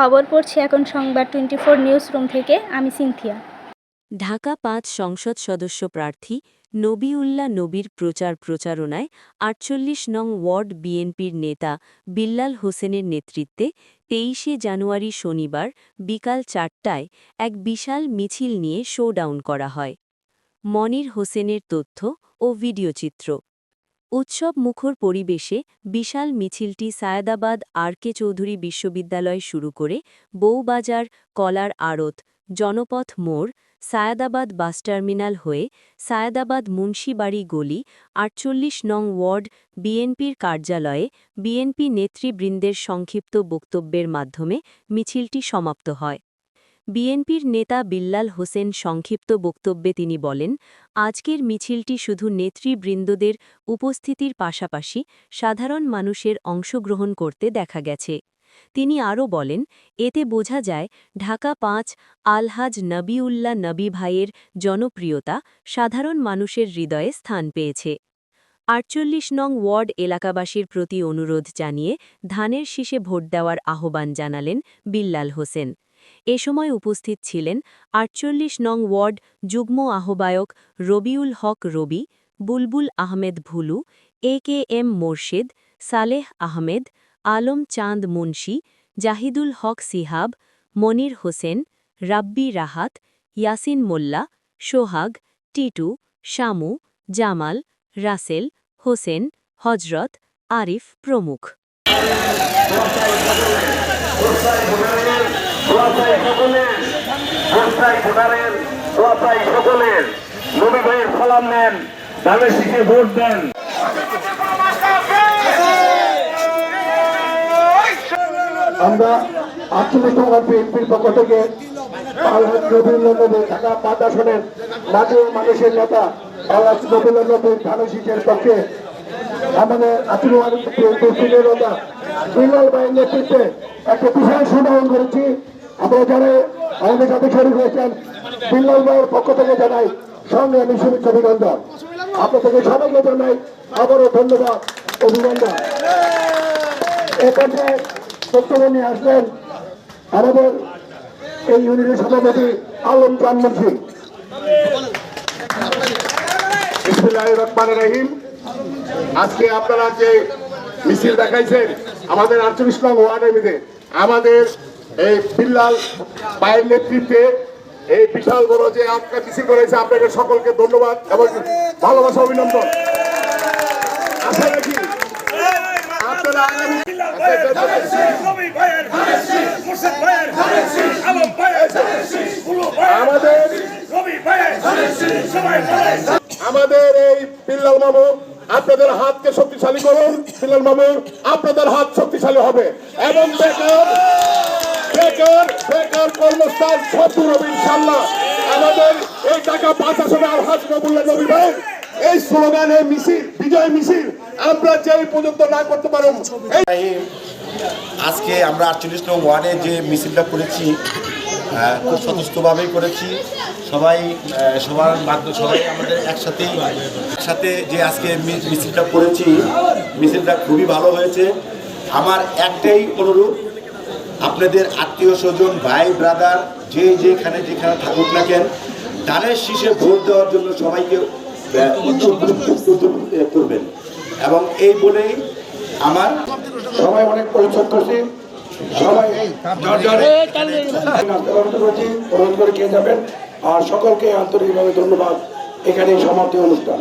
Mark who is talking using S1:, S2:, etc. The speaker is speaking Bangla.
S1: খবর পড়ছি এখন সংবাদ 24 নিউজ রুম থেকে। আমি সিনথিয়া।
S2: ঢাকা ৫ সংসদ সদস্য প্রার্থী নবিউল্লাহ নবীর প্রচারণায় ৪৮ নং ওয়ার্ড বিএনপির নেতা বিল্লাল হোসেনের নেতৃত্বে ২৩শে জানুয়ারি শনিবার বিকাল ৪টায় এক বিশাল মিছিল নিয়ে শোডাউন করা হয়। মনির হোসেনের তথ্য ও ভিডিওচিত্র। উৎসব মুখর পরিবেশে বিশাল মিছিলটি সায়েদাবাদ আর.কে চৌধুরী বিশ্ববিদ্যালয় শুরু করে বউবাজার, কলার আড়ত, জনপথ মোড়, সায়েদাবাদ বাস টার্মিনাল হয়ে সায়েদাবাদ মুন্সিবাড়ি গলি ৪৮ নং ওয়ার্ড বিএনপির কার্যালয়ে বিএনপি নেতৃবৃন্দের সংক্ষিপ্ত বক্তব্যের মাধ্যমে মিছিলটি সমাপ্ত হয়। বিএনপির নেতা বিল্লাল হোসেন সংক্ষিপ্ত বক্তব্যে তিনি বলেন, আজকের মিছিলটি শুধু নেতৃবৃন্দদের উপস্থিতির পাশাপাশি সাধারণ মানুষের অংশগ্রহণ করতে দেখা গেছে। তিনি আরও বলেন, এতে বোঝা যায় ঢাকা ৫ আলহাজ নবিউল্লাহ নবী ভাইয়ের জনপ্রিয়তা সাধারণ মানুষের হৃদয়ে স্থান পেয়েছে। ৪৮ নং ওয়ার্ড এলাকাবাসীর প্রতি অনুরোধ জানিয়ে ধানের শীষে ভোট দেওয়ার আহ্বান জানালেন বিল্লাল হোসেন। এ সময় উপস্থিত ছিলেন ৪৮ নং ওয়ার্ড যুগ্ম আহ্বায়ক রবিউল হক রবি, বুলবুল আহমেদ ভুলু, এ.কে.এম মোরশেদ, সালেহ আহমেদ, আলম চাঁদ মুন্সি, জাহিদুল হক সিহাব, মনির হোসেন, রাব্বি রাহাত, ইয়াসিন মোল্লা, সোহাগ, টিটু, শামু, জামাল, রাসেল, হোসেন, হজরত, আরিফ প্রমুখ।
S3: নবী ভাইয়ের সালাম নেন, ধানের শীষে ভোট দেন। আমরা ৪৮ নং বিএনপির পক্ষ থেকে আলহাজ নবিউল্লাহ নবী ঢাকা ৫ আসনের মাঝে মানুষের নেতা আলহাজ নবিউল্লাহ নবীর ধানের শীষের পক্ষে আমাদের ৮৮ নেতা বিল্লাল ভাইয়ের নেতৃত্বে একটা বিশাল শোডাউন করেছি। আপনারা যারা আমাদের সাথে শরীর হয়েছেন, বিল্লাল ভাইয়ের পক্ষ থেকে জানাই সংগ্রামী শুভেচ্ছা অভিনন্দন। আপনাদেরকে সবাইকে জানাই আবারও ধন্যবাদ, অভিনন্দন। এ পর্যায়ে বক্তব্য নিয়ে আসলেন আমাদের এই ইউনিটের সভাপতি আলম চাঁদ মুন্সি। বিসমিল্লাহির রহমানির রহিম। আজকে আপনারা যে মিছিল দেখাইছেন আমাদের ৪৮ নং ওয়ার্ডের মধ্যে আমাদের এই বিল্লাল ভাইয়ের নেতৃত্বে এই বিশাল বড় যে আজকে মিছিল করেছে, আপনাদের সকলকে ধন্যবাদ এবং ভালোবাসা, অভিনন্দন। আশা রাখি আপনারা আমাদের এই বিল্লাল মামু আপনাদের হাতকে শক্তিশালী করুন। বিল্লাল মামু আপনাদের হাত শক্তিশালী হবে এবং বেকার কর্মস্থান সফল হবে ইনশাআল্লাহ। আমাদের এই ঢাকা ৫ আসনে আলহাজ নবিউল্লাহ নবী ভাই এই স্লোগান, এই মিছিল, বিজয় মিছিল আমরা যেই পর্যন্ত না করতে পারব।
S4: আজকে আমরা ৪৮ নং ওয়ার্ডে যে মিছিলটা করেছি খুব স্বতঃস্ফূর্তভাবেই করেছি। সবাই আমাদের একসাথে যে আজকে মিছিলটা করেছি, মিছিলটা খুবই ভালো হয়েছে। আমার একটাই অনুরোধ, আপনাদের আত্মীয় স্বজন, ভাই ব্রাদার যেখানে থাকুক না কেন, ধানের শীষে ভোট দেওয়ার জন্য সবাইকে করবেন। এবং এই বলেই আমার
S3: সবাই অনেক পরিশ্রম করছি, সবাই করে খেয়ে যাবেন। আর সকলকে আন্তরিকভাবে ধন্যবাদ। এখানেই সমাপ্তি অনুষ্ঠান।